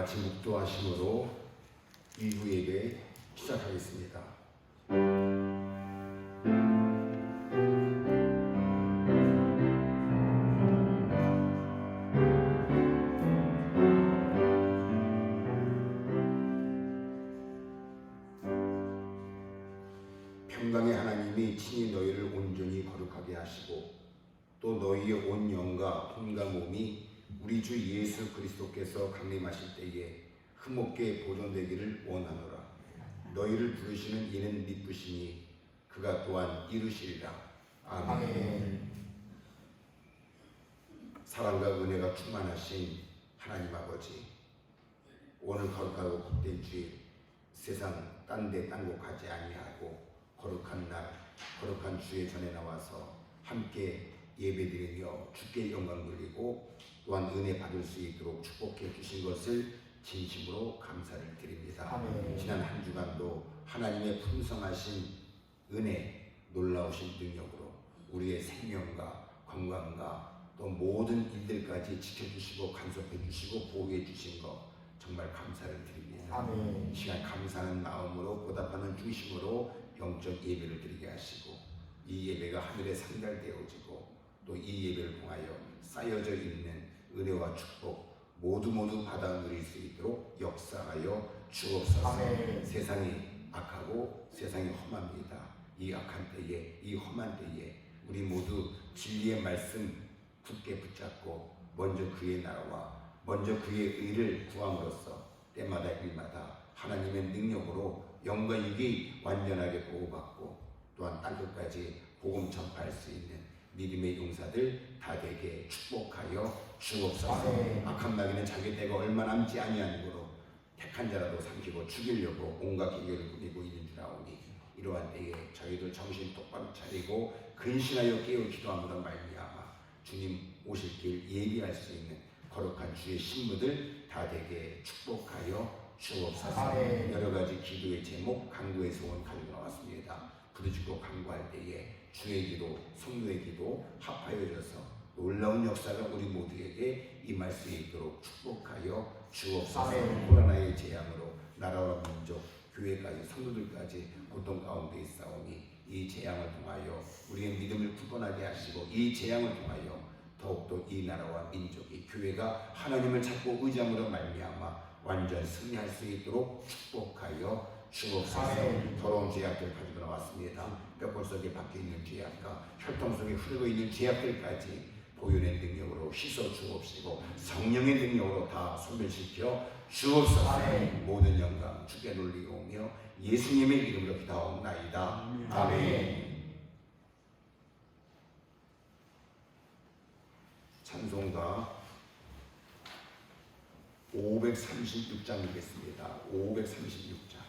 같이 묵도하심으로 2부 예배 시작하겠습니다. 평강의 하나님이 친히 너희를 온전히 거룩하게 하시고 또 너희의 온 영과 혼과 몸이 우리 주 예수 그리스도께서 강림하실 때에 흠없게 보존되기를 원하노라. 너희를 부르시는 이는 미쁘시니 그가 또한 이루시리라. 아멘. 사랑과 은혜가 충만하신 하나님 아버지, 오늘 거룩하고 복된 주일, 세상 딴 데 딴 곳 가지 아니하고 거룩한 날, 거룩한 주의 전에 나와서 함께 예배드리며 주께 영광 돌리고 또한 은혜 받을 수 있도록 축복해 주신 것을 진심으로 감사를 드립니다. 아멘. 지난 한 주간도 하나님의 풍성하신 은혜, 놀라우신 능력으로 우리의 생명과 건강과 또 모든 일들까지 지켜주시고 간섭해 주시고 보호해 주신 것 정말 감사를 드립니다. 아멘. 이 시간 감사하는 마음으로 보답하는 중심으로 영적 예배를 드리게 하시고 이 예배가 하늘에 상달되어지고 또 이 예배를 통하여 쌓여져 있는 은혜와 축복 모두 받아 누릴 수 있도록 역사하여 주옵소서. 아멘. 세상이 악하고 세상이 험합니다. 이 악한 때에, 이 험한 때에 우리 모두 진리의 말씀 굳게 붙잡고 먼저 그의 나라와 먼저 그의 의를 구함으로써 때마다 일마다 하나님의 능력으로 영과 육이 완전하게 보호받고 또한 땅끝까지 복음 전파할 수 있는 믿음의 용사들 다 되게 축복하여 주옵소서. 악한 마귀는 자기 때가 얼마 남지 아니하므로 택한 자라도 삼키고 죽이려고 온갖 계획을 꾸미고 있는 줄 아오니 이러한 때에 저희들 정신 똑바로 차리고 근신하여 깨어 기도함으로 말미암아 주님 오실 길 예비할 수 있는 거룩한 주의 신부들 다 되게 축복하여 주옵소서. 여러 가지 기도의 제목, 간구의 소원 가지고 나왔습니다. 부르짖고 간구할 때에 주의 기도, 성도의 기도 합하여져서 놀라운 역사가 우리 모두에게 임할 수 있도록 축복하여 주옵소서. 코로나의 재앙으로 나라와 민족, 교회까지 성도들까지 고통 가운데 있사오니 이 재앙을 통하여 우리의 믿음을 굳건하게 하시고 이 재앙을 통하여 더욱더 이 나라와 민족이 교회가 하나님을 찾고 의지함으로 말미암아 완전 승리할 수 있도록 축복하여 주옵소서. 더러운 죄악들 가지고 나왔습니다. 뼈골 속에 박혀 있는 죄악과 혈통 속에 흐르고 있는 죄악들까지 보혈의 능력으로 씻어 주옵시고 성령의 능력으로 다 소멸시켜 주옵소서. 모든 영광 주께 돌리오며 예수님의 이름으로 기도하옵나이다. 아멘. 찬송가 536장이겠습니다. 536장.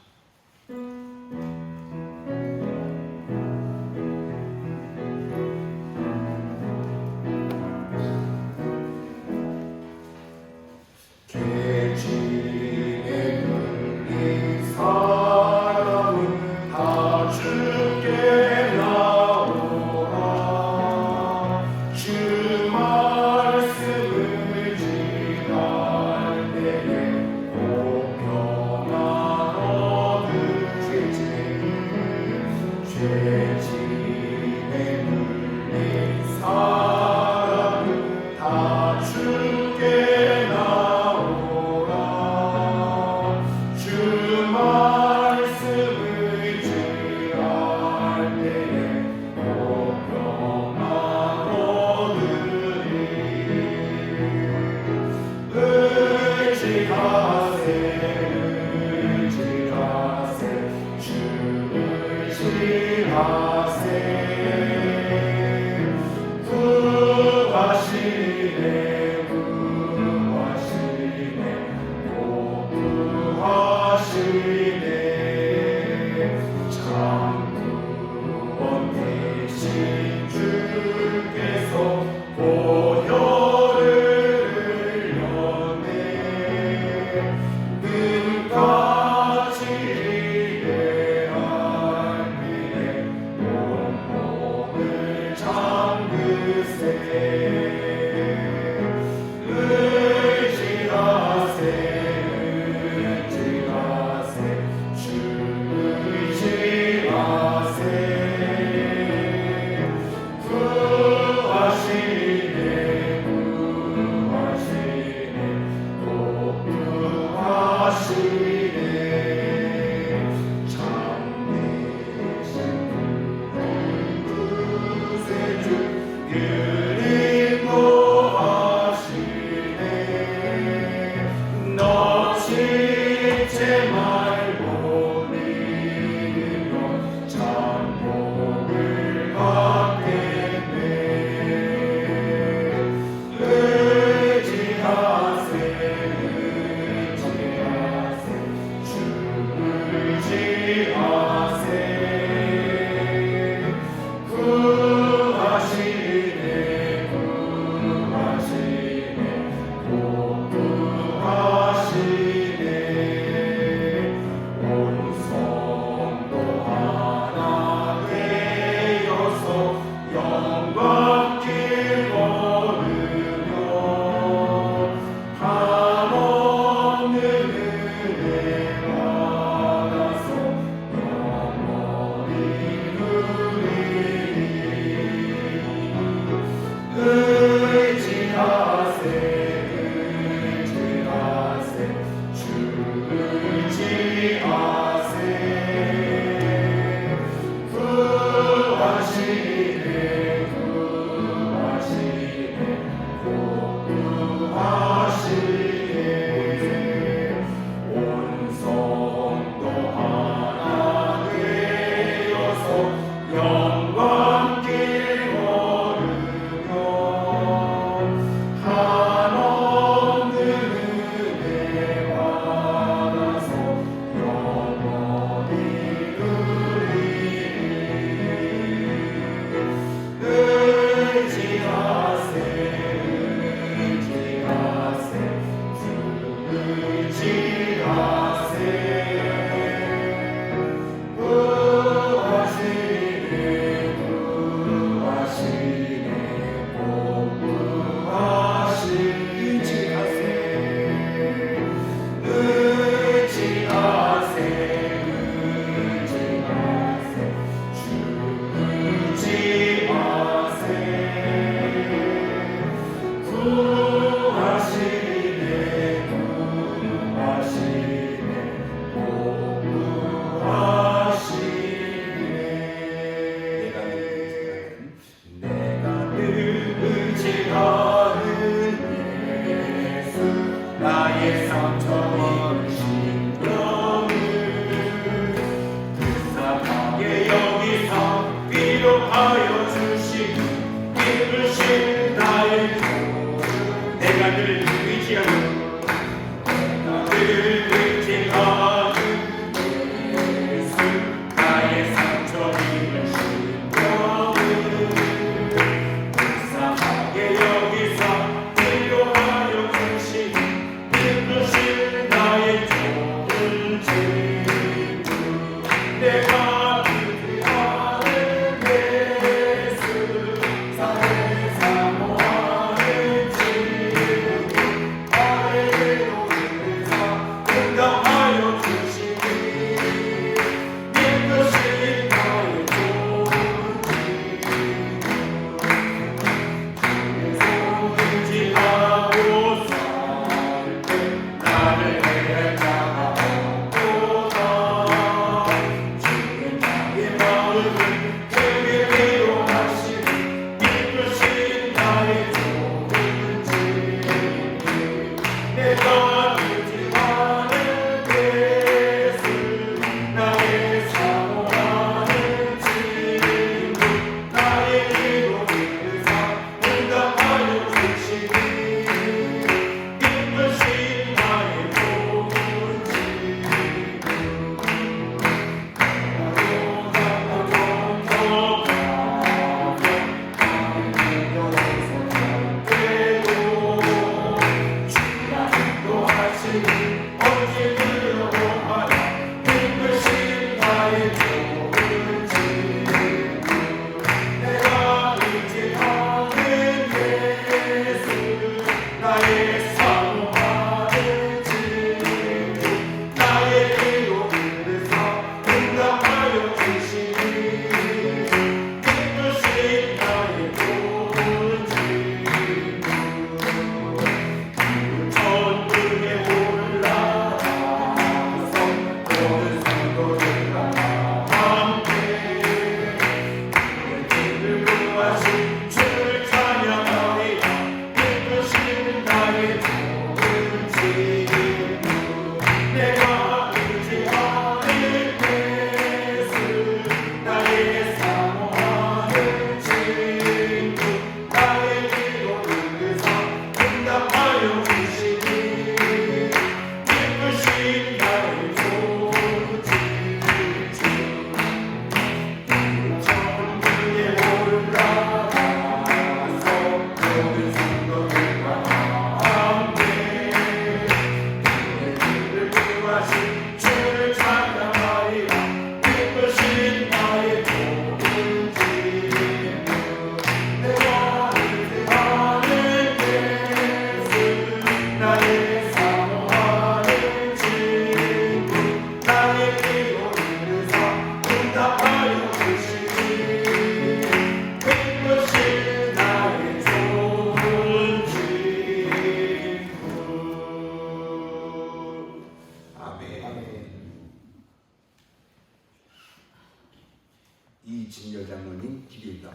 이진열 장로님 기도입니다.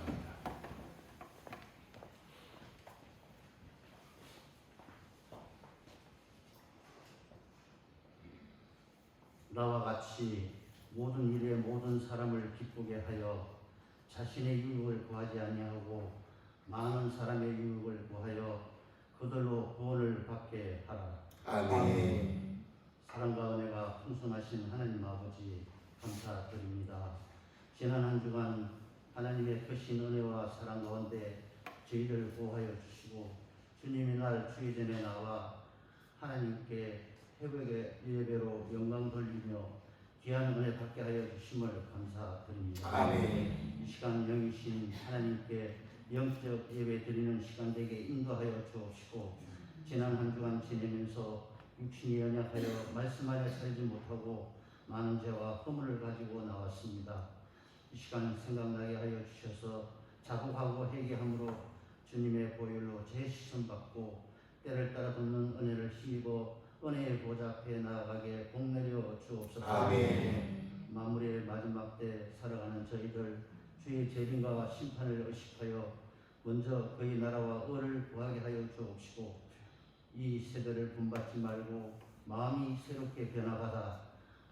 나와 같이 모든 일에 모든 사람을 기쁘게 하여 자신의 유익을 구하지 아니하고 많은 사람의 유익을 구하여 그들로 구원을 받게 하라. 아멘. 사랑과 은혜가 풍성하신 하나님 아버지 감사드립니다. 지난 한 주간 하나님의 크신 은혜와 사랑 가운데 저희를 보호하여 주시고 주님의 날 주의 전에 나와 하나님께 회복의 예배로 영광 돌리며 귀한 은혜 받게 하여 주심을 감사드립니다. 아멘. 이 시간 영이신 하나님께 영적 예배 드리는 시간 되게 인도하여 주옵시고 지난 한 주간 지내면서 육신이 연약하여 말씀하여 살지 못하고 많은 죄와 허물을 가지고 나왔습니다. 이 시간 생각나게 하여 주셔서 자복하고 회개함으로 주님의 보혈로 재시선 받고 때를 따라 붙는 은혜를 힘입어 은혜의 보좌 앞에 나아가게 복내려 주옵소서. 아멘. 마무리의 마지막 때 살아가는 저희들 주의 재림과 심판을 의식하여 먼저 그의 나라와 의를 구하게 하여 주옵시고 이 세대를 분받지 말고 마음이 새롭게 변화받아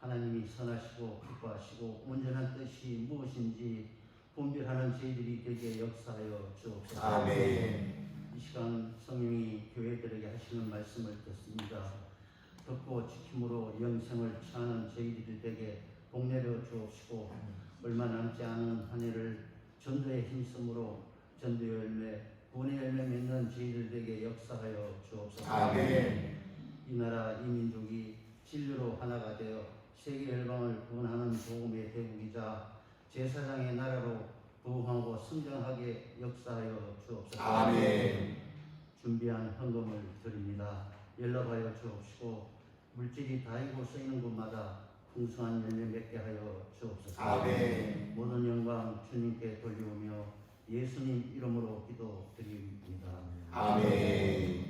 하나님이 선하시고 기뻐하시고 온전한 뜻이 무엇인지 분별하는 저희들이 되게 역사하여 주옵소서. 아멘. 이 시간 성령이 교회들에게 하시는 말씀을 듣습니다. 듣고 지킴으로 영생을 취하는 저희들이 되게 복내려 주옵시고 얼마 남지 않은 한 해를 전도에 힘쓰므로 전도 열매, 구원의 열매 맺는 저희들에게 역사하여 주옵소서. 아멘. 이 나라 이 민족이 진리로 하나가 되어 세계 열방을 구원하는 복음의 대국이자 제사장의 나라로 부흥하고 성장하게 역사하여 주옵소서. 아멘. 준비한 헌금을 드립니다. 연락하여 주옵시고 물질이 다이고 쓰이는 곳마다 풍성한 열매 맺게 하여 주옵소서. 아멘. 모든 영광 주님께 돌리오며 예수님 이름으로 기도드립니다. 아멘.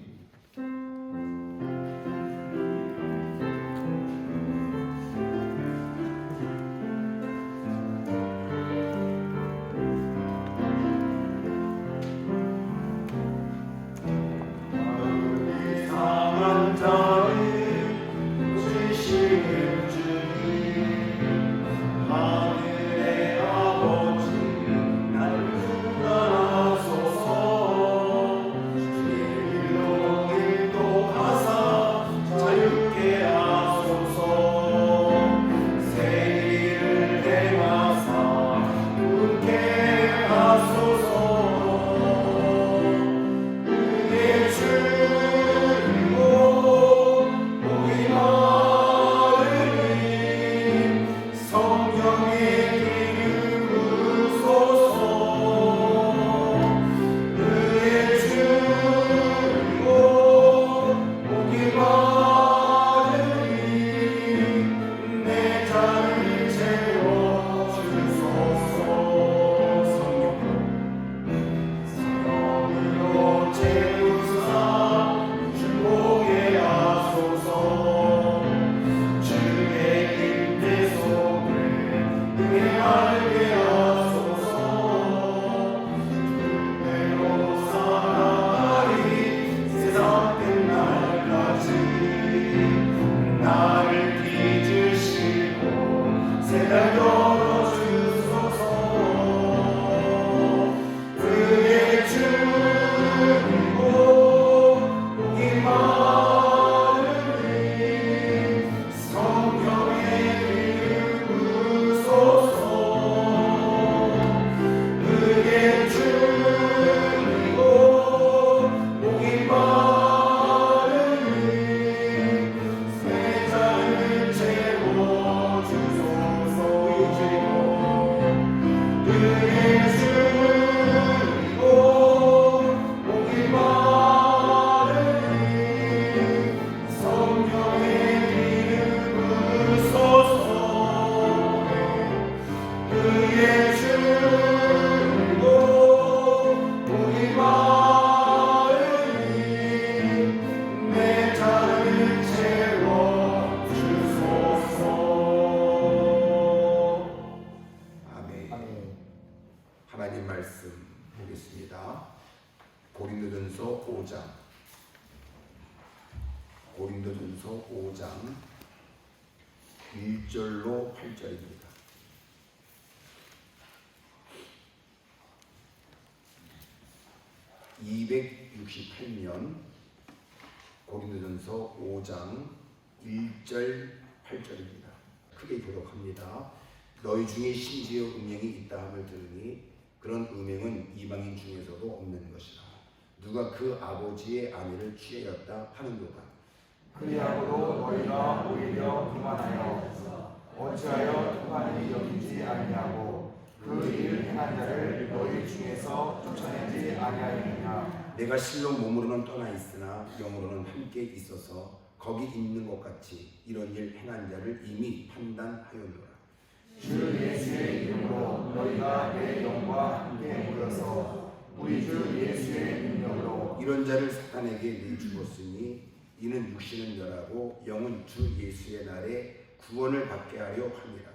하나님 말씀 보겠습니다. 고린도전서 5장 1절로 8절입니다. (268년) 고린도전서 5장 1절 8절입니다. 크게 교독합니다. 너희 중에 심지어 음행이 있다 함을 들으니 그런 음행은 이방인 중에서도 없는 것이라. 누가 그 아버지의 아내를 취하였다 하는도다. 그리하고도 너희가 오히려 그만하여 어찌하여 통한이 여기지 아니하고 그 일을 행한 자를 너희 중에서 쫓아내지 아니하였느냐. 내가 실로 몸으로는 떠나 있으나 영으로는 함께 있어서 거기 있는 것 같이 이런 일 행한 자를 이미 판단하였노라. 주 예수의 이름으로 너희가 내 영과 함께 모여서 우리 주 예수의 능력으로 이런 자를 사탄에게 내주었으니 이는 육신은 멸하고 영은 주 예수의 날에 구원을 받게 하려 함이라.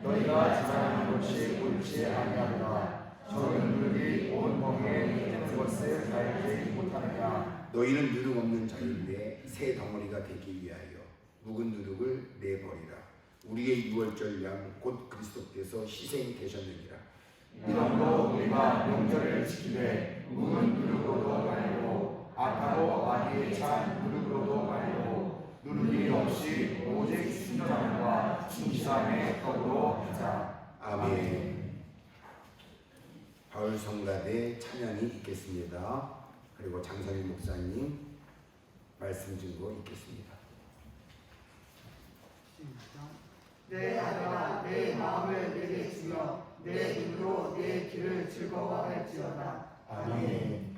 너희가 지상하는 것이 옳지 아니하노라. 적은 누룩이 온 멍에 있는 것을 알지 못하느냐. 너희는 누룩 없는 자인데 새 덩어리가 되기 위하여 묵은 누룩을 내버리라. 우리의 유월절 양 곧 그리스도께서 희생되셨느니라. 이러므로 우리가 명절을 지키되 묵은 누룩으로도 말고 악하고 악에 찬 누룩으로도 말고 누룩이 없이 오직 순전함과 충실함의 떡으로 하자. 아멘. 바울 성가대 찬양이 있겠습니다. 그리고 장성일 목사님 말씀 증거 있겠습니다. 내 아들아 내 마음을 내게 주며 내 눈으로 내 길을 즐거워할지어다. 아멘.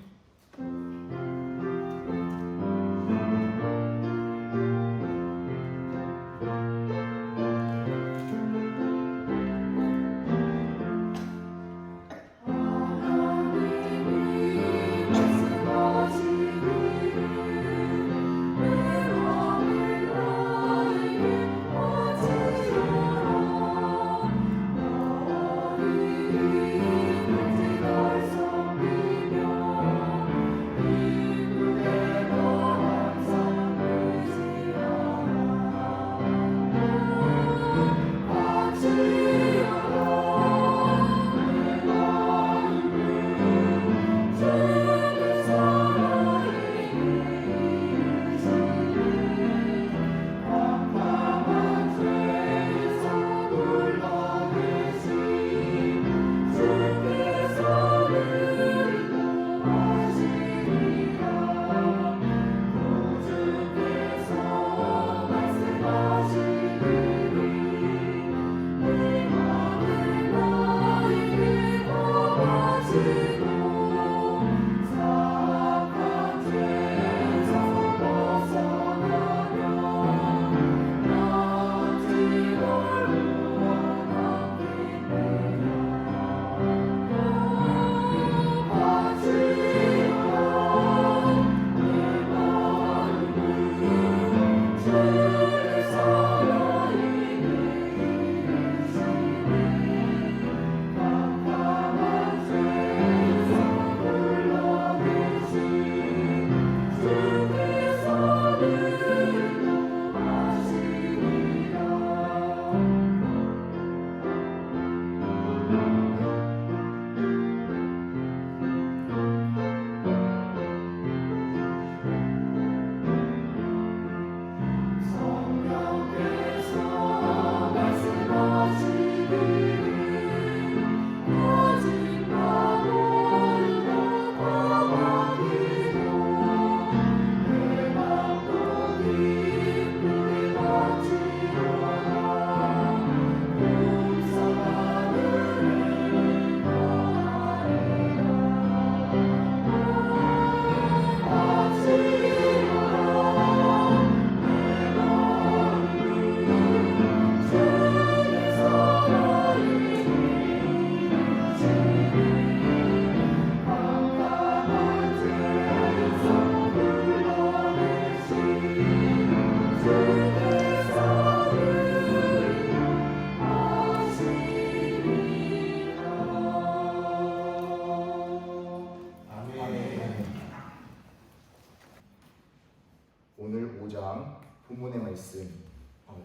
오늘 5장 본문의 말씀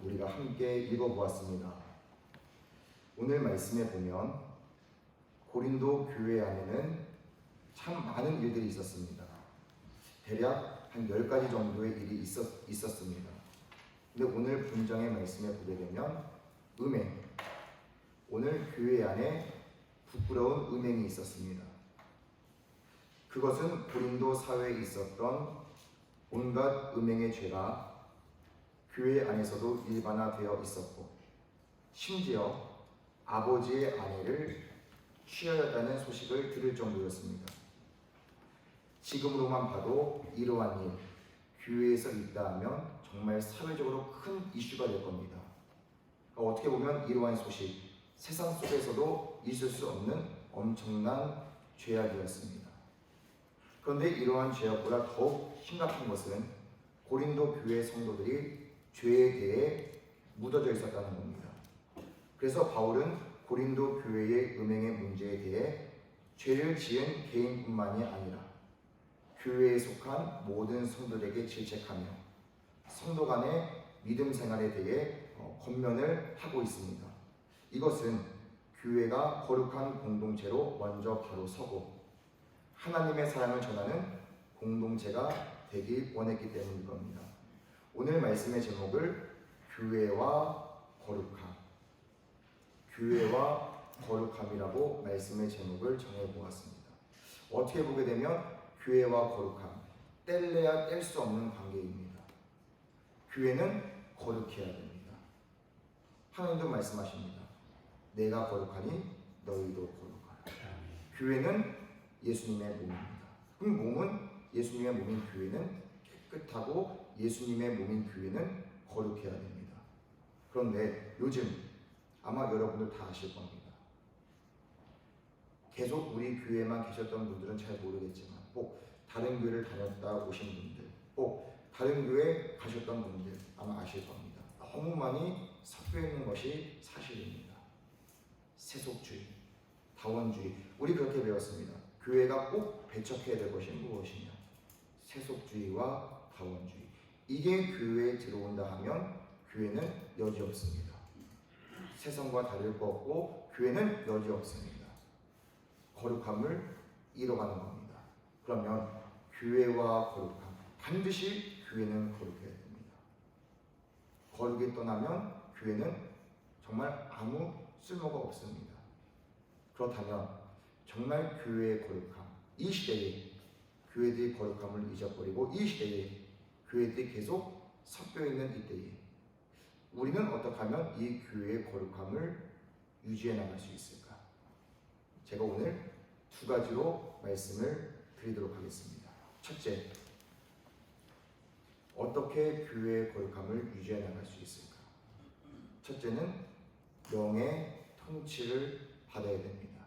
우리가 함께 읽어보았습니다. 오늘 말씀에 보면 고린도 교회 안에는 참 많은 일들이 있었습니다. 대략 한 10가지 정도의 일이 있었습니다. 근데 오늘 본장의 말씀에 보게 되면 음행, 오늘 교회 안에 부끄러운 음행이 있었습니다. 그것은 고린도 사회에 있었던 온갖 음행의 죄가 교회 안에서도 일반화되어 있었고, 심지어 아버지의 아내를 취하였다는 소식을 들을 정도였습니다. 지금으로만 봐도 이러한 일, 교회에서 있다 하면 정말 사회적으로 큰 이슈가 될 겁니다. 어떻게 보면 이러한 소식, 세상 속에서도 있을 수 없는 엄청난 죄악이었습니다. 그런데 이러한 죄악보다 더욱 심각한 것은 고린도 교회 성도들이 죄에 대해 묻어져 있었다는 겁니다. 그래서 바울은 고린도 교회의 음행의 문제에 대해 죄를 지은 개인뿐만이 아니라 교회에 속한 모든 성도들에게 질책하며 성도 간의 믿음 생활에 대해 권면을 하고 있습니다. 이것은 교회가 거룩한 공동체로 먼저 바로 서고 하나님의 사랑을 전하는 공동체가 되길 원했기 때문일 겁니다. 오늘 말씀의 제목을 교회와 거룩함이라고 말씀의 제목을 정해보았습니다. 어떻게 보게 되면 교회와 거룩함, 뗄래야 뗄 수 없는 관계입니다. 교회는 거룩해야 됩니다. 하나님도 말씀하십니다. 내가 거룩하니 너희도 거룩하라. 교회는 예수님의 몸입니다. 그럼 몸은 예수님의 몸인 교회는 깨끗하고 예수님의 몸인 교회는 거룩해야 됩니다. 그런데 요즘 아마 여러분들 다 아실 겁니다. 계속 우리 교회만 계셨던 분들은 잘 모르겠지만 꼭 다른 교회를 다녔다 오신 분들, 꼭 다른 교회 가셨던 분들 아마 아실 겁니다. 너무 많이 섞여 있는 것이 사실입니다. 세속주의, 다원주의, 우리 그렇게 배웠습니다. 교회가 꼭 배척해야 될 것이 무엇이냐? 세속주의와 다원주의. 이게 교회에 들어온다 하면 교회는 여지없습니다. 세상과 다를 거 없고 교회는 여지없습니다. 거룩함을 잃어가는 겁니다. 그러면 교회와 거룩함, 반드시 교회는 거룩해야 됩니다. 거룩이 떠나면 교회는 정말 아무 쓸모가 없습니다. 그렇다면 정말 교회의 거룩함, 이 시대에 교회들이 거룩함을 잊어버리고 이 시대에 교회들이 계속 섞여 있는 이때에 우리는 어떻게 하면 이 교회의 거룩함을 유지해 나갈 수 있을까? 제가 오늘 두 가지로 말씀을 드리도록 하겠습니다. 첫째, 어떻게 교회의 거룩함을 유지해 나갈 수 있을까? 첫째는 영의 통치를 받아야 됩니다.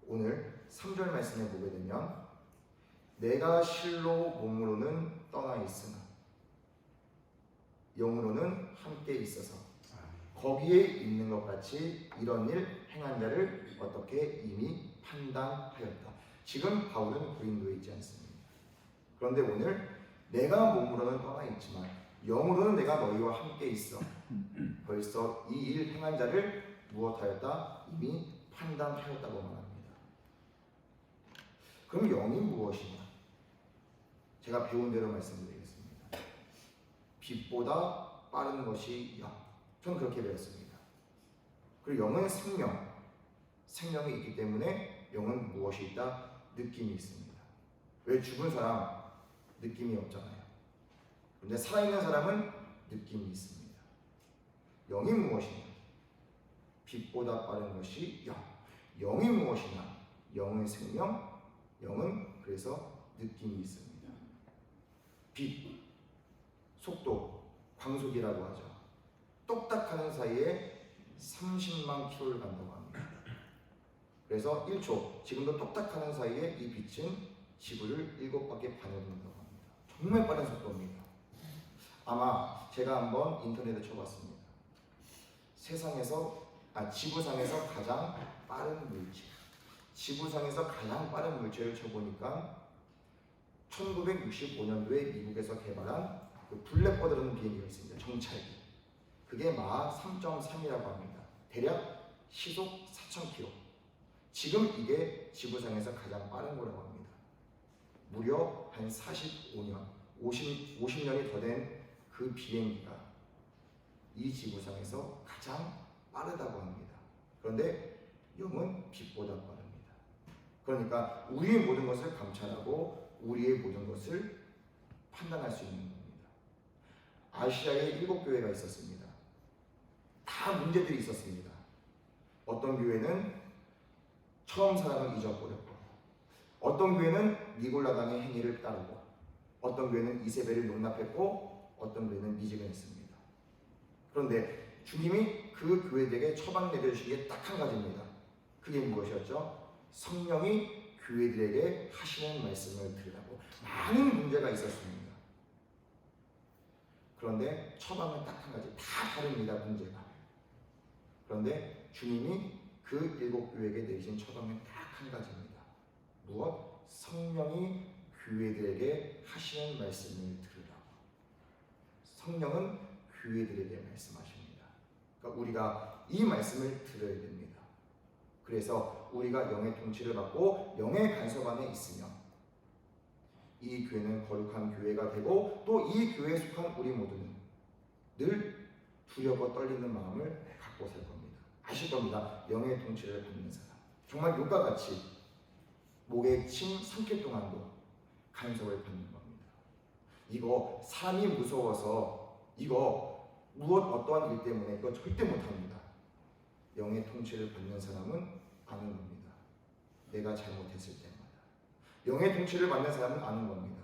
오늘 3절 말씀에 보게 되면 내가 실로 몸으로는 떠나 있으나 영으로는 함께 있어서 거기에 있는 것 같이 이런 일 행한 자를 어떻게 이미 판단하였다. 지금 바울은 고린도에 있지 않습니다. 그런데 오늘 내가 몸으로는 떠나 있지만 영으로는 내가 너희와 함께 있어. 벌써 이 일 행한 자를 무엇하였다? 이미 판단하였다고 말합니다. 그럼 영이 무엇이냐? 제가 배운 대로 말씀드리겠습니다. 빛보다 빠른 것이 영. 저는 그렇게 배웠습니다. 그리고 영은 생명이 있기 때문에 영은 무엇이 있다? 느낌이 있습니다. 왜 죽은 사람 느낌이 없잖아요. 그런데 살아있는 사람은 느낌이 있습니다. 영이 무엇이냐? 빛보다 빠른 것이 영. 영이 무엇이냐? 영은 생명, 영은 그래서 느낌이 있습니다. 빛, 속도, 광속이라고 하죠. 똑딱하는 사이에 30만 킬로를 간다고 합니다. 그래서 1초, 지금도 똑딱하는 사이에 이 빛은 지구를 7바퀴 반을 돈다고 합니다. 정말 빠른 속도입니다. 아마 제가 한번 인터넷에 쳐봤습니다. 지구상에서 가장 빠른 물질, 지구상에서 가장 빠른 물체를 쳐보니까 1965년도에 미국에서 개발한 그 블랙버드라는 비행기가 있습니다. 정찰기. 그게 마하 3.3이라고 합니다. 대략 시속 4,000km. 지금 이게 지구상에서 가장 빠른 거라고 합니다. 무려 한 45년, 50년이 더 된 그 비행기가 이 지구상에서 가장 빠르다고 합니다. 그런데 영은 빛보다 빠릅니다. 그러니까 우리의 모든 것을 감찰하고 우리의 모든 것을 판단할 수 있는 겁니다. 아시아에 7교회가 있었습니다. 다 문제들이 있었습니다. 어떤 교회는 처음 사랑을 잊어버렸고, 어떤 교회는 니골라당의 행위를 따르고, 어떤 교회는 이세벨을 용납했고, 어떤 교회는 미지근했습니다. 그런데 주님이 그 교회들에게 처방 내려주신 게 딱 한 가지입니다. 그게 무엇이었죠? 성령이 교회들에게 하시는 말씀을 들으라고. 많은 문제가 있었습니다. 그런데 처방은 딱 한 가지, 다 다릅니다, 문제가. 그런데 주님이 그 7교회에게 내리신 처방은 딱 한 가지입니다. 무엇? 성령이 교회들에게 하시는 말씀을 들으라고. 성령은 교회들에게 말씀하십니다. 그러니까 우리가 이 말씀을 들어야 됩니다. 그래서 우리가 영의 통치를 받고 영의 간섭 안에 있으며 이 교회는 거룩한 교회가 되고 또 이 교회에 속한 우리 모두는 늘 두려워 떨리는 마음을 갖고 살 겁니다. 아실 겁니다. 영의 통치를 받는 사람. 정말 욕과 같이 목에 침 삼킬 동안도 간섭을 받는 겁니다. 이거 사람이 무서워서 이거 어떠한 일 때문에 이거 절대 못합니다. 영의 통치를 받는 사람은 아는 겁니다. 내가 잘못했을 때마다. 영의 통치를 받는 사람은 아는 겁니다.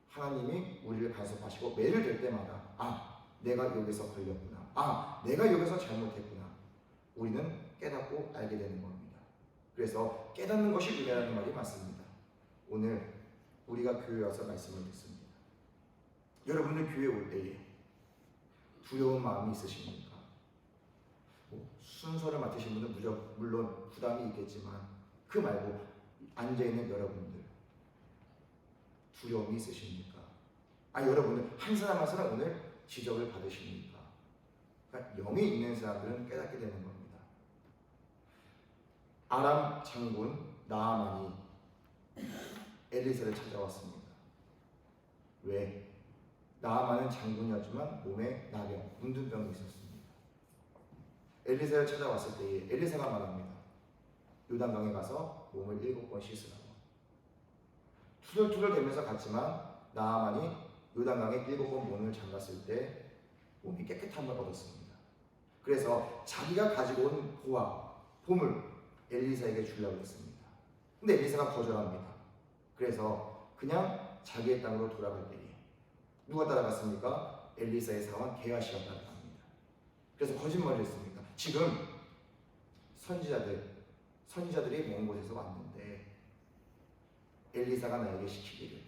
하나님이 우리를 간섭하시고 매를 댈 때마다 내가 여기서 걸렸구나. 내가 여기서 잘못했구나. 우리는 깨닫고 알게 되는 겁니다. 그래서 깨닫는 것이 은혜라는 말이 맞습니다. 오늘 우리가 교회에 와서 말씀을 듣습니다. 여러분들 교회 올 때에 두려운 마음이 있으십니까? 순서를 맡으신 분은 물론 부담이 있겠지만 그 말고 앉아있는 여러분들 두려움이 있으십니까? 여러분들 한 사람 한 사람 오늘 지적을 받으십니까? 그러니까 영이 있는 사람들은 깨닫게 되는 겁니다. 아람 장군 나아만이 엘리사를 찾아왔습니다. 왜? 나아만은 장군이었지만 몸에 나병, 문둥병이 있었습니다. 엘리사를 찾아왔을 때에 엘리사가 말합니다. 요단강에 가서 몸을 7번 씻으라고. 투덜투덜 대면서 갔지만 나아만이 요단강에 7번 몸을 잠갔을 때 몸이 깨끗함을 얻었습니다. 그래서 자기가 가지고 온 보화, 보물 엘리사에게 주려고 했습니다. 근데 엘리사가 거절합니다. 그래서 그냥 자기의 땅으로 돌아갈 때에 누가 따라갔습니까? 엘리사의 사원 게하시가 따라갑니다. 그래서 거짓말을 했습니다. 지금 선지자들이 먼 곳에서 왔는데 엘리사가 나에게 시키기를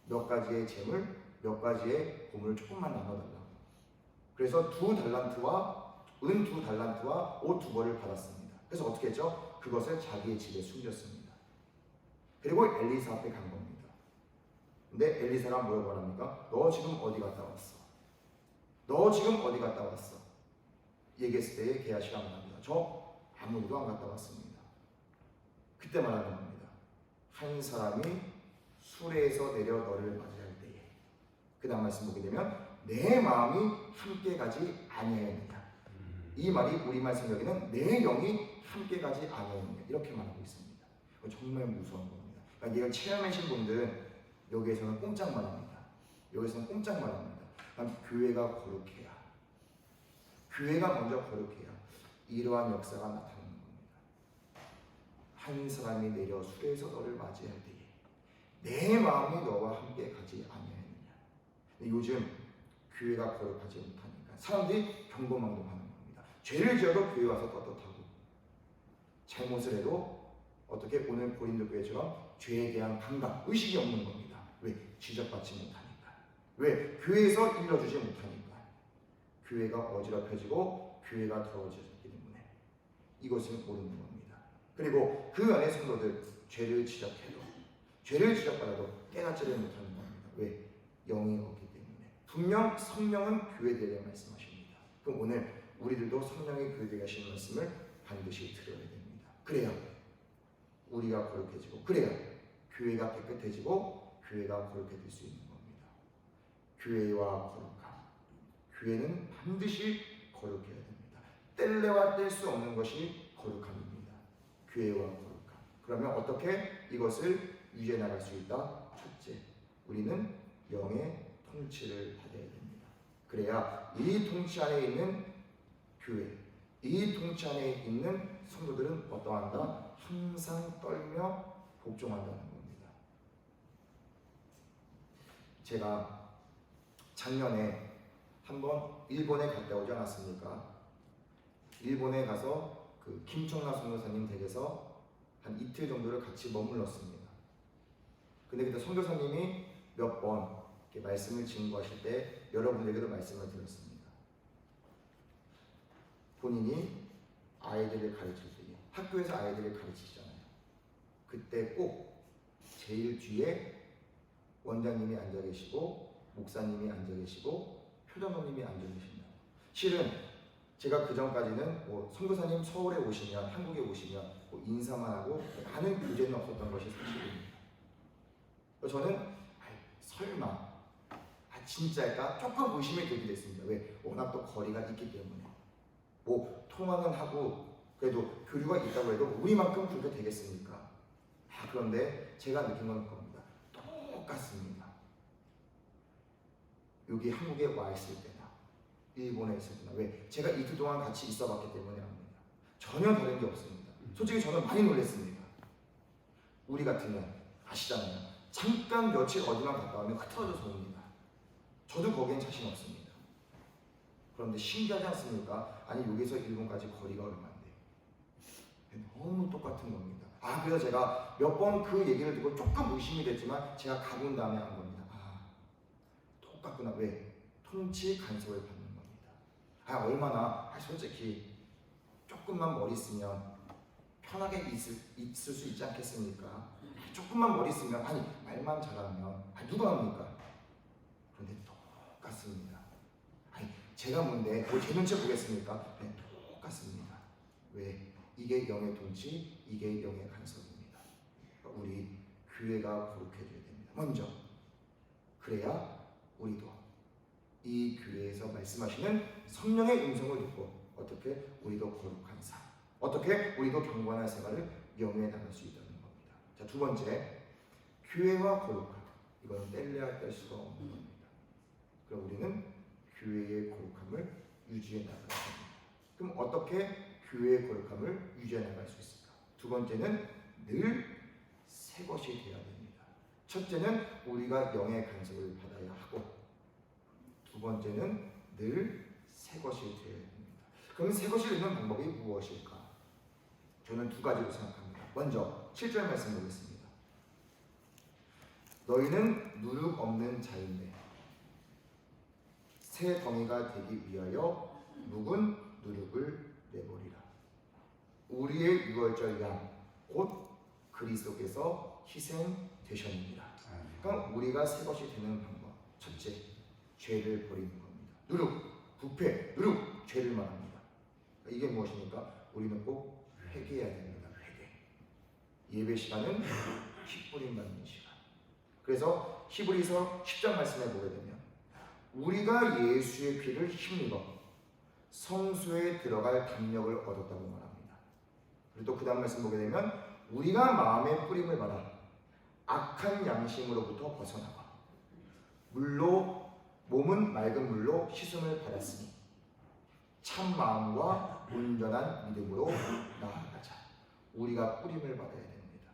몇 가지의 재물, 몇 가지의 보물을 조금만 나눠달라고. 그래서 2달란트와 은 2달란트와 옷 2벌을 받았습니다. 그래서 어떻게 했죠? 그것을 자기의 집에 숨겼습니다. 그리고 엘리사 앞에 간 겁니다. 근데 엘리사가 뭐라고 말합니까? 너 지금 어디 갔다 왔어? 너 지금 어디 갔다 왔어? 얘기했을 때에 게하시가 말합니다. 저 아무데도 안 갔다 왔습니다. 그때 말하는 겁니다. 한 사람이 수레에서 내려 너를 맞이할 때에 그 다음 말씀 보게 되면 내 마음이 함께 가지 아니하였느냐. 이 말이 우리말 성경에는 내 영이 함께 가지 아니하였느냐 이렇게 말하고 있습니다. 정말 무서운 겁니다. 그러니까 이걸 체험하신 분들은 여기에서는 꼼짝만 합니다. 여기서는 꼼짝만 합니다. 그러니까 교회가 거룩해야, 교회가 먼저 거룩해야 이러한 역사가 나타나는 겁니다. 한 사람이 내려 수레에서 너를 맞이할 때에 내 마음이 너와 함께 가지 아니하였느냐. 요즘 교회가 거룩하지 못하니까 사람들이 경고망동하는 겁니다. 죄를 지어도 교회 와서 떳떳하고 잘못을 해도 어떻게 오늘 고린도 교회처럼 죄에 대한 감각, 의식이 없는 겁니다. 왜? 지적받지 못하니까. 왜? 교회에서 일러주지 못하니까. 교회가 어지럽혀지고 교회가 더러워졌기 때문에 이것을 모르는 겁니다. 그리고 그 안에 성도들 죄를 지적해도 죄를 지적받아도 깨닫지를 못하는 겁니다. 왜? 영이 없기 때문에. 분명 성령은 교회들에게 말씀하십니다. 그럼 오늘 우리들도 성령의 교회들에게 하시는 말씀을 반드시 들어야 됩니다. 그래야 우리가 거룩해지고 그래야 교회가 깨끗해지고 교회가 거룩해질 수 있는 겁니다. 교회와 거룩함. 교회는 반드시 거룩해야 됩니다. 뗄래야 뗄 수 없는 것이 거룩함입니다. 교회와 거룩함. 그러면 어떻게 이것을 유지해 나갈 수 있다? 첫째, 우리는 영의 통치를 받아야 됩니다. 그래야 이 통치 안에 있는 교회, 이 통치 안에 있는 성도들은 어떠한다? 항상 떨며 복종한다는 겁니다. 제가 작년에 한번 일본에 갔다 오지 않았습니까? 일본에 가서 그 김청라 선교사님 댁에서 한 이틀 정도를 같이 머물렀습니다. 근데 그때 선교사님이 몇 번 이렇게 말씀을 증거하실 때 여러분에게도 말씀을 드렸습니다. 본인이 아이들을 가르칠 때 학교에서 아이들을 가르치잖아요. 그때 꼭 제일 뒤에 원장님이 앉아 계시고 목사님이 앉아 계시고 표정원님이 앉아 계신다. 실은 제가 그 전까지는 뭐 선교사님 서울에 오시면 한국에 오시면 뭐 인사만 하고 많은 교제는 없었던 것이 사실입니다. 저는 설마 진짜일까 조금 의심이 들게 됐습니다. 왜? 워낙 또 거리가 있기 때문에 뭐 통화는 하고 그래도 교류가 있다고 해도 우리만큼 그렇게 되겠습니까? 그런데 제가 느낀 건 겁니다. 똑같습니다. 여기 한국에 와 있을 때나 일본에 있을 때나 왜? 제가 이틀 동안 같이 있어봤기 때문에 압니다. 전혀 다른 게 없습니다. 솔직히 저는 많이 놀랐습니다. 우리 같으면 아시잖아요. 잠깐 며칠 어디만 갔다 오면 흐트러져서 옵니다. 저도 거기엔 자신 없습니다. 그런데 신기하지 않습니까? 아니 여기서 일본까지 거리가 얼마인데 너무 똑같은 겁니다. 그래서 제가 몇 번 그 얘기를 듣고 조금 의심이 됐지만 제가 가고 온 다음에 안 겁니다. 똑같구나. 왜? 통치 간섭을 받는 겁니다. 얼마나 솔직히 조금만 머리 쓰면 편하게 있을 수 있지 않겠습니까? 조금만 머리 쓰면 말만 잘하면 누가 합니까? 그런데 똑같습니다. 제가 뭔데 제 눈치 보겠습니까? 네, 똑같습니다. 왜? 이게 영의 통치, 이게 영의 간섭입니다. 우리 교회가 거룩해져야 됩니다. 먼저 그래야 우리도 이 교회에서 말씀하시는 성령의 음성을 듣고 어떻게 우리도 거룩한 삶, 어떻게 우리도 경건한 생활을 영위해 나갈 수 있다는 겁니다. 자, 두 번째, 교회와 거룩함. 이건 뗄래야 뗄 수가 없는 겁니다. 그럼 우리는 교회의 거룩함을 유지해 나가야 합니다. 그럼 어떻게 교회의 거룩함을 유지해 나갈 수 있을까? 두 번째는 늘 새 것이 되어야 됩니다. 첫째는 우리가 영의 간섭을 받아야 하고, 두 번째는 늘 새 것이 되어야 됩니다. 그럼 새 것이 되는 방법이 무엇일까? 저는 두 가지로 생각합니다. 먼저 7절 말씀 보겠습니다. 너희는 누룩 없는 자인데 새 덩이가 되기 위하여 묵은 누룩을 내버리라. 우리의 유월절 양 곧 그리스도께서 희생되셨느니라. 그러니까 우리가 새 것이 되는 방법, 첫째, 죄를 버리는 겁니다. 누룩, 부패, 누룩, 죄를 말합니다. 이게 무엇입니까? 우리는 꼭 회개해야 됩니다. 회개. 예배 시간은 피 뿌림 받는 시간. 그래서 히브리서 10장 말씀에 보게 되면 우리가 예수의 피를 힘입어 성소에 들어갈 담력을 얻었다고 말합니다. 그리고 또 그 다음 말씀 보게 되면 우리가 마음의 뿌림을 받아 악한 양심으로부터 벗어나고 몸은 맑은 물로 씻음을 받았으니 참 마음과 온전한 믿음으로 나아가자. 우리가 뿌림을 받아야 됩니다.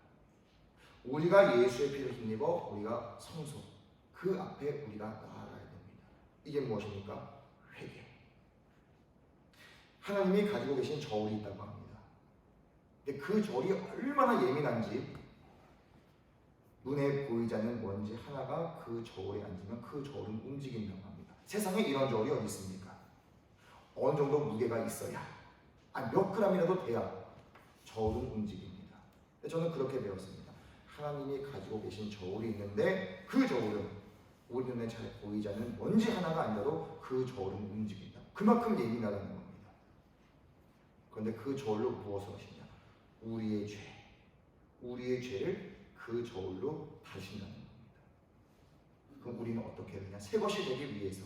우리가 예수의 피를 힘입어 우리가 성소, 그 앞에 우리가 나아가야 됩니다. 이게 무엇입니까? 회개. 하나님이 가지고 계신 저울이 있다고 합니다. 근데 그 저울이 얼마나 예민한지 눈에 보이지 않는 먼지 하나가 그 저울에 앉으면 그 저울은 움직인다고 합니다. 세상에 이런 저울이 어디 있습니까? 어느 정도 무게가 있어야, 몇 그램이라도 돼야 저울은 움직입니다. 저는 그렇게 배웠습니다. 하나님이 가지고 계신 저울이 있는데 그 저울은 우리 눈에 잘 보이지 않는 먼지 하나가 앉아도 그 저울은 움직인다. 그만큼 예민하다는 겁니다. 그런데 그 저울로 무엇을 하시냐? 우리의 죄, 우리의 죄를 그 저울로 다신다는 겁니다. 그럼 우리는 어떻게 해야 되냐? 새 것이 되기 위해서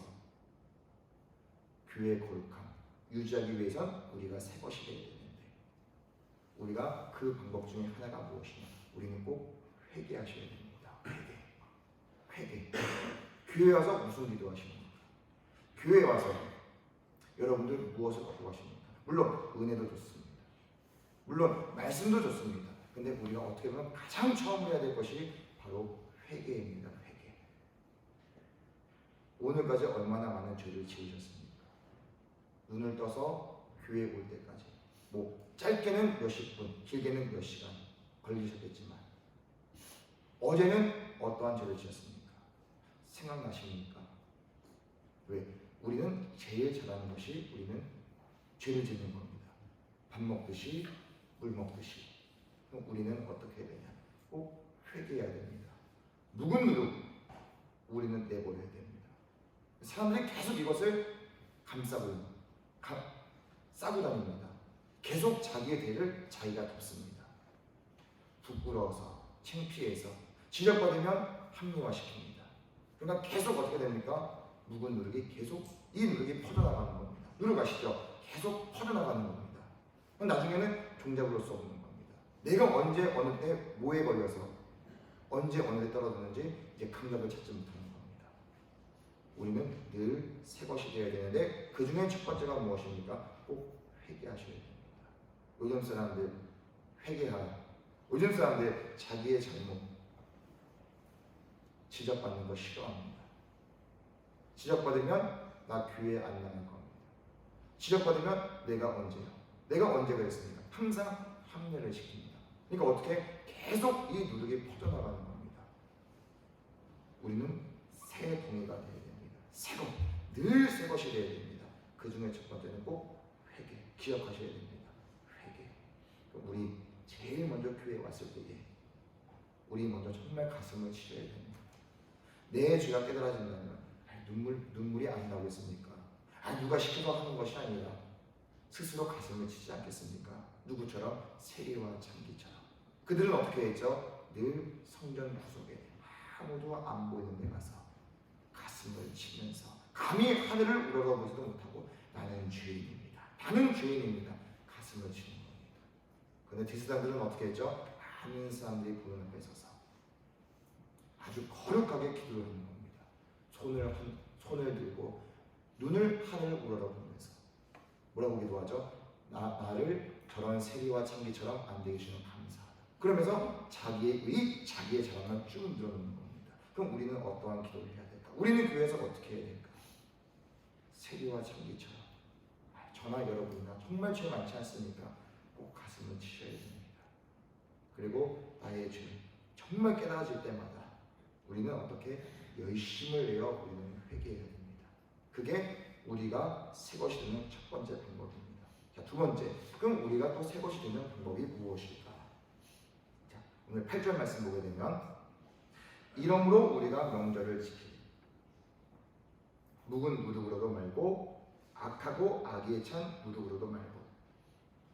교회의 거룩함 유지하기 위해선 우리가 새 것이 되어야 되는데 우리가 그 방법 중에 하나가 무엇이냐? 우리는 꼭 회개하셔야 됩니다. 회개. 교회 와서 무슨 기도 하십니까? 교회 와서 여러분들 무엇을 갖고 가십니까? 물론 은혜도 좋습니다. 물론 말씀도 좋습니다. 근데 우리가 어떻게 보면 가장 처음 해야 될 것이 바로 회개입니다. 회개. 오늘까지 얼마나 많은 죄를 지으셨습니까? 눈을 떠서 교회에 올 때까지 짧게는 몇십 분, 길게는 몇 시간 걸리셨겠지만 어제는 어떠한 죄를 지었습니까? 생각나십니까? 왜? 우리는 제일 잘하는 것이 우리는 죄를 짓는 겁니다. 밥 먹듯이 물 먹듯이. 그럼 우리는 어떻게 해야 되냐? 꼭 회개해야 됩니다. 묵은 누룩 우리는 내버려야 됩니다. 사람들이 계속 이것을 싸고 다닙니다. 계속 자기의 죄를 자기가 덮습니다. 부끄러워서, 창피해서, 지적받으면 합리화시킵니다. 그러니까 계속 어떻게 됩니까? 묵은 누룩이 계속 이 누룩이 퍼져나가는 겁니다. 누룩 아시죠? 계속 퍼져나가는 겁니다. 그럼 나중에는 종잡을 수 없는 겁니다. 내가 언제 어느 때 뭐에 걸려서 언제 어느 때 떨어졌는지 이제 감각을 찾지 못하는 겁니다. 우리는 늘 새 것이 되어야 되는데 그 중에 첫 번째가 무엇입니까? 꼭 회개하셔야 됩니다. 요즘 사람들 회개하라. 요즘 사람들 자기의 잘못 지적받는 거 싫어합니다. 지적받으면 나 교회 안 나갈 겁니다. 지적받으면 내가 언제 그랬습니까? 항상 합리를 시킵니다. 그러니까 어떻게 계속 이 누룩이 퍼져나가는 겁니다. 우리는 새 동이가 되어야 됩니다. 새로 늘 새 것이 되어야 됩니다. 그 중에 첫 번째는 꼭 회개. 기억하셔야 됩니다. 회개. 우리 제일 먼저 교회에 왔을 때에 우리 먼저 정말 가슴을 치셔야 됩니다. 내 죄가 깨달아진다면 눈물이 안 나오겠습니까? 누가 시켜서 하는 것이 아니라 스스로 가슴을 치지 않겠습니까? 누구처럼? 세리와 장기처럼. 그들은 어떻게 했죠? 늘 성전 구석에 아무도 안 보이는 데 가서 가슴을 치면서 감히 하늘을 우러러보지도 못하고 나는 죄인입니다. 가슴을 치는 겁니다. 그런데 뒷사람들은 어떻게 했죠? 많은 사람들이 보는 앞에 서서 아주 거룩하게 기도를 하는 겁니다. 손을 들고 눈을 하늘을 우러러보면서 뭐라고 기도하죠? 나를 저런 세리와 창기처럼 안 되게 해주시면 감사하다. 그러면서 자기의 자랑을 쭉 늘어놓는 겁니다. 그럼 우리는 어떠한 기도를 해야 될까? 우리는 교회에서 어떻게 해야 될까? 세리와 창기처럼 저나 여러분이나 정말 죄 많지 않습니까? 꼭 가슴을 치셔야 됩니다. 그리고 나의 죄 정말 깨달아질 때마다 우리는 어떻게 열심을 내어 우리는 회개해야 됩니다. 그게 우리가 새 것이 되는 첫 번째 방법입니다. 자, 두 번째, 그럼 우리가 또 새 것이 되는 방법이 무엇일까? 자, 오늘 8절 말씀 보게 되면 이러므로 우리가 명절을 지키리. 묵은 누룩으로도 말고 악하고 악의에 찬 누룩으로도 말고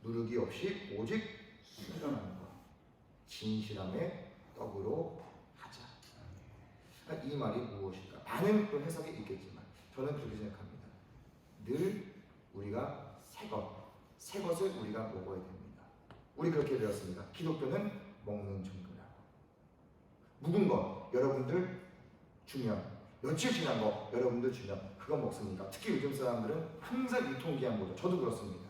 누룩이 없이 오직 순전한 것 진실함의 떡으로 하자. 이 말이 무엇일까? 많은 또 해석이 있겠지만 저는 그렇게 생각합니다. 늘 우리가 새 것을 우리가 먹어야 됩니다. 우리 그렇게 배웠습니다. 기독교는 먹는 종교라고. 묵은 것 여러분들 주면 며칠 지난 거 여러분들 주면 그거 먹습니까? 특히 요즘 사람들은 항상 유통기한 보죠. 저도 그렇습니다.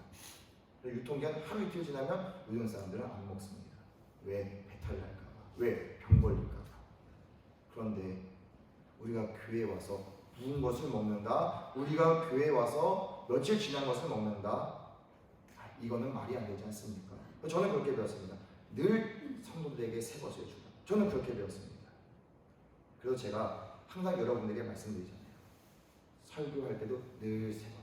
유통기한 하루 이틀 지나면 요즘 사람들은 안 먹습니다. 왜? 배탈 날까봐. 왜? 병 걸릴까봐. 그런데 우리가 교회에 와서 묵은 것을 먹는다. 우리가 교회에 와서 며칠 지난 것을 먹는다. 이거는 말이 안 되지 않습니까? 저는 그렇게 배웠습니다. 늘 성도들에게 새 것을 주라. 저는 그렇게 배웠습니다. 그래서 제가 항상 여러분에게 말씀드리잖아요. 설교할 때도 늘 새 것.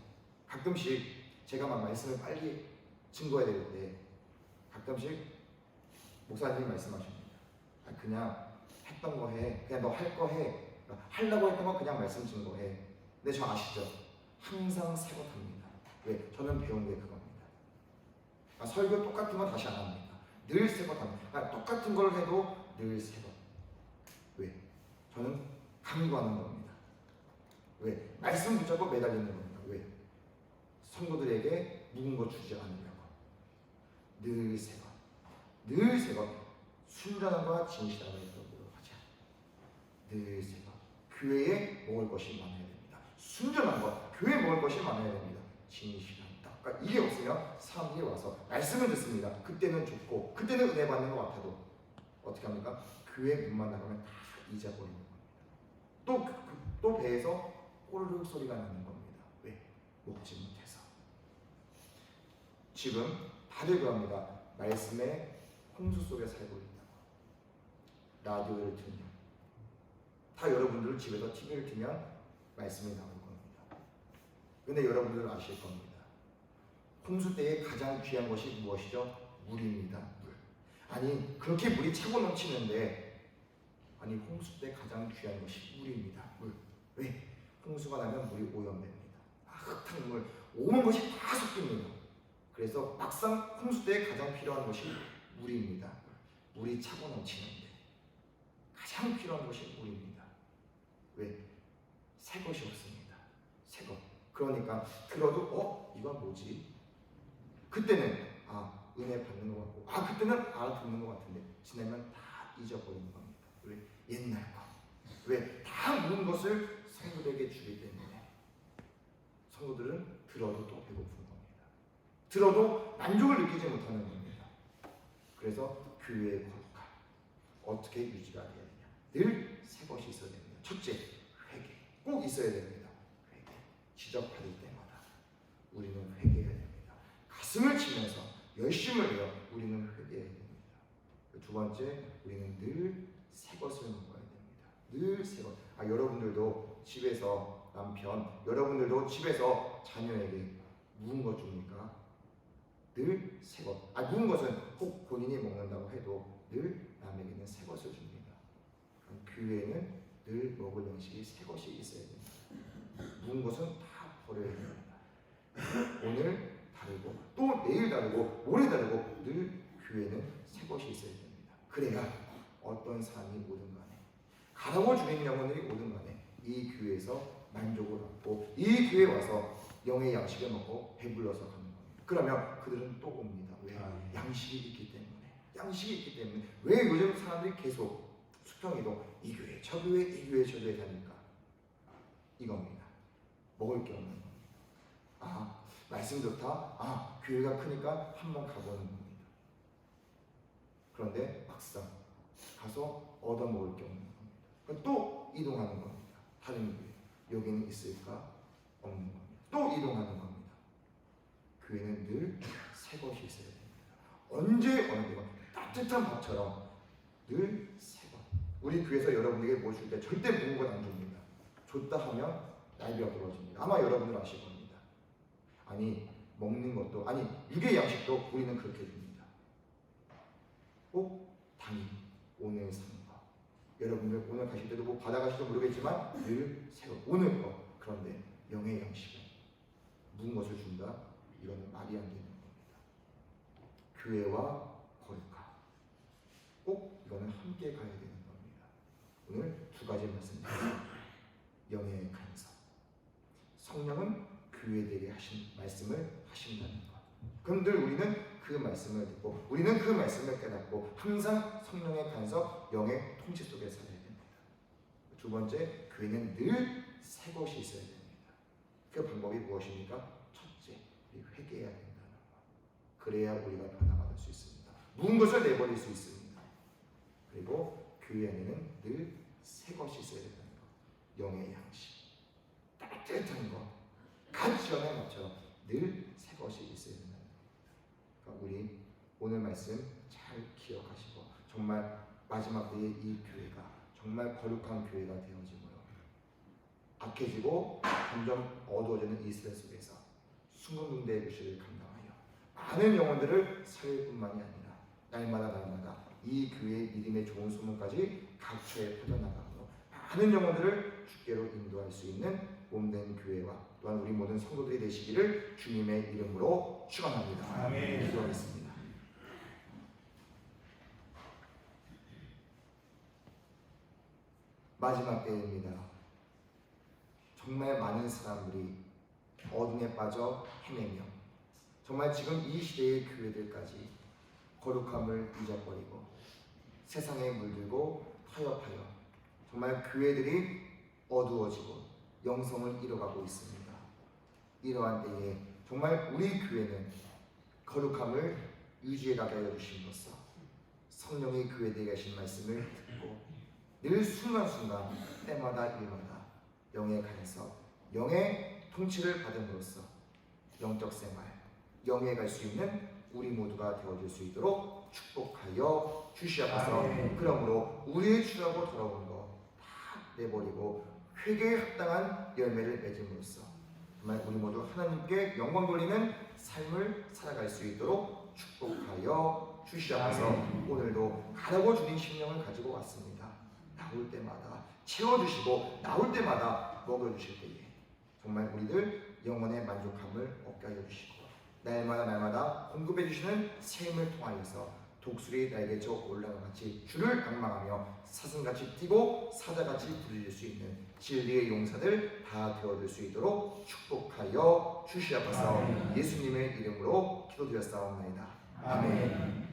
가끔씩 제가 막 말씀을 빨리 증거해야 될 때 가끔씩 목사님이 말씀하십니다. 그냥 했던 거 해. 그냥 너 할 거 해. 하려고 했던 거 그냥 말씀 증거해. 근데 저 아시죠? 항상 새 것 합니다. 왜? 저는 배운 게 그겁니다. 설교 똑같은 건 다시 안 합니다. 늘 새 것 합니다. 똑같은 걸 해도 늘 새 것. 왜? 저는 강구하는 겁니다. 왜? 말씀 붙잡고 매달리는 겁니다. 왜? 성도들에게 묵은 거 주지 않으려고. 늘 새 것. 늘 새 것. 순전함과 진실함을 떡으로 하자. 늘 새 것. 교회에 먹을 것이 많아야 됩니다. 순전한 것. 교회에 먹을 것이 많아야 됩니다. 진실한 떡. 그러니까 이게 없으면 사람들이 와서 말씀을 듣습니다. 그때는 좋고 그때는 은혜 받는 것 같아도 어떻게 합니까? 교회 문만 나가면 다 잊어버리는 겁니다. 또 배에서 꼬르륵 소리가 나는 겁니다. 왜? 먹지 못해서. 지금 다들 그럽니다. 말씀의 홍수 속에 살고 있다고. 라디오를 틀면, 다 여러분들 집에서 TV를 틀면 말씀이 나올 겁니다. 근데 여러분들 아실 겁니다. 홍수 때에 가장 귀한 것이 무엇이죠? 물입니다. 물. 아니 그렇게 물이 차고 넘치는데, 아니 홍수 때 가장 귀한 것이 물입니다. 물. 왜? 홍수가 나면 물이 오염됩니다. 흙탕물 오만 것이 다 섞입니다. 그래서 막상 홍수 때 가장 필요한 것이 물입니다. 물이 차고 넘치는데 가장 필요한 것이 물입니다. 왜? 새 것이 없습니다. 새 것. 그러니까 들어도 이건 뭐지? 그때는 은혜 받는 것 같고, 그때는 알아듣는 것 같은데 지나면 다 잊어버리는 겁니다. 왜? 옛날 것. 왜? 다 모든 것을 성도들에게 주기 때문에 성도들은 들어도 또 배고픈 겁니다. 들어도 만족을 느끼지 못하는 겁니다. 그래서 교회의 거룩함 어떻게 유지가 돼야 되냐? 늘 새 것이 있어야 됩니다. 첫째, 회개 꼭 있어야 됩니다. 회개. 지적받을 때마다 우리는 회개해야 됩니다. 가슴을 치면서 열심을 내어 우리는 회개해야 됩니다. 두 번째, 우리는 늘 새 것을 먹어야 됩니다. 늘 새 것. 여러분들도 집에서 남편, 여러분들도 집에서 자녀에게 묵은 것 줍니까? 늘 새 것. 묵은 것은 꼭 본인이 먹는다고 해도 늘 남에게는 새 것을 줍니다. 교회에는 늘 먹을 양식이 새 것이 있어야 됩니다. 묵은 것은 다 버려야 됩니다. 오늘 다르고 또 내일 다르고 모레 다르고 늘 교회는 새 것이 있어야 됩니다. 그래야 어떤 사람이 오든 간에, 가라고 주인 영혼들이 오든 간에 이 교회에서 만족을 얻고 이 교회에 와서 영의 양식을 먹고 배불러서 가는 겁니다. 그러면 그들은 또 옵니다. 왜? 양식이 있기 때문에. 양식이 있기 때문에. 왜 요즘 사람들이 계속 수평이도 이 교회 저 교회 이 교회 저 교회 다니까? 이겁니다. 먹을 게 없는 겁니다. 말씀 좋다. 교회가 크니까 한번 가보는 겁니다. 그런데 막상 가서 얻어먹을 게 없는 겁니다. 또 이동하는 겁니다. 다른 교회. 여기는 있을까? 없는 겁니다. 또 이동하는 겁니다. 교회는 늘 새 것이 있어야 됩니다. 언제 어느 데가 따뜻한 밥처럼 늘 새 것. 우리 교회에서 여러분에게 뭐 줄 때 절대 묵은 것 안 줍니다. 줬다 하면 날개가 부러집니다. 아마 여러분들 아실 겁니다. 먹는 것도 육의 양식도 우리는 그렇게 줍니다. 꼭 당일 오늘 산 거. 여러분들 오늘 가실 때도 뭐 받아가실지 모르겠지만 늘 새로 오늘 거. 그런데 영의 양식은 묵은 것을 준다? 이거는 말이 안 되는 겁니다. 교회와 거룩함 꼭 이거는 함께 가야 되는 겁니다. 오늘 두 가지 말씀드립니다. 영의 간섭. 성령은 교회들에게 하신 말씀을 하신다는 것. 그럼 늘 우리는 그 말씀을 듣고 우리는 그 말씀을 깨닫고 항상 성령의 간섭, 영의 통치 속에 살아야 됩니다. 두 번째, 교회는 늘 새 것이 있어야 됩니다. 그 방법이 무엇입니까? 첫째, 우리 회개해야 된다는 것. 그래야 우리가 변화받을 수 있습니다. 묵은 것을 내버릴 수 있습니다. 그리고 교회 안에는 늘 새 것이 있어야 된다는 것. 영의 양식, 따뜻한 것, 갓 시원한 것처럼 늘 새 것이 있어야 된다는 것. 그러니까 우리 오늘 말씀 잘 기억하시고 정말 마지막 때에 이 교회가 정말 거룩한 교회가 되어지고요. 악해지고 점점 어두워지는 이 시대 속에서 순간군대의 교실을 감당하여 많은 영혼들을 살릴 뿐만이 아니라 날마다 이 교회의 믿음의 좋은 소문까지 각처에 퍼져나가므로 많은 영혼들을 주께로 인도할 수 있는 몸된 교회와 또한 우리 모든 성도들이 되시기를 주님의 이름으로 축원합니다. 아멘. 기도하겠습니다. 마지막 때입니다. 정말 많은 사람들이 어둠에 빠져 헤매며 정말 지금 이 시대의 교회들까지 거룩함을 잊어버리고 세상에 물들고 타협하여 정말 교회들이 어두워지고 영성을 잃어가고 있습니다. 이러한 때에 정말 우리 교회는 거룩함을 유지해가게 하여 주심으로써 성령의 교회들에 계신 말씀을 듣고 늘 순간순간 때마다 일마다 영의 간섭, 영의 통치를 받음으로써 영적 생활, 영에 갈 수 있는 우리 모두가 되어줄 수 있도록 축복하여 주시옵소서. 아멘. 그러므로 우리의 추하고 더러운 거 다 내버리고 회개에 합당한 열매를 맺음으로써 정말 우리 모두 하나님께 영광 돌리는 삶을 살아갈 수 있도록 축복하여 주시옵소서. 오늘도 가라고 주신 심령을 가지고 왔습니다. 나올 때마다 채워주시고 나올 때마다 먹여주실 때에 정말 우리들 영혼의 만족함을 얻게 하여 주시고 날마다 공급해 주시는 샘을 통하여서 독수리 날개쳐 올라가 같이 주를 방망하며 사슴같이 뛰고 사자같이 부르짖을 수 있는 진리의 용사들 다 되어줄 수 있도록 축복하여 주시옵소서. 예수님의 이름으로 기도드렸사옵나이다. 아멘.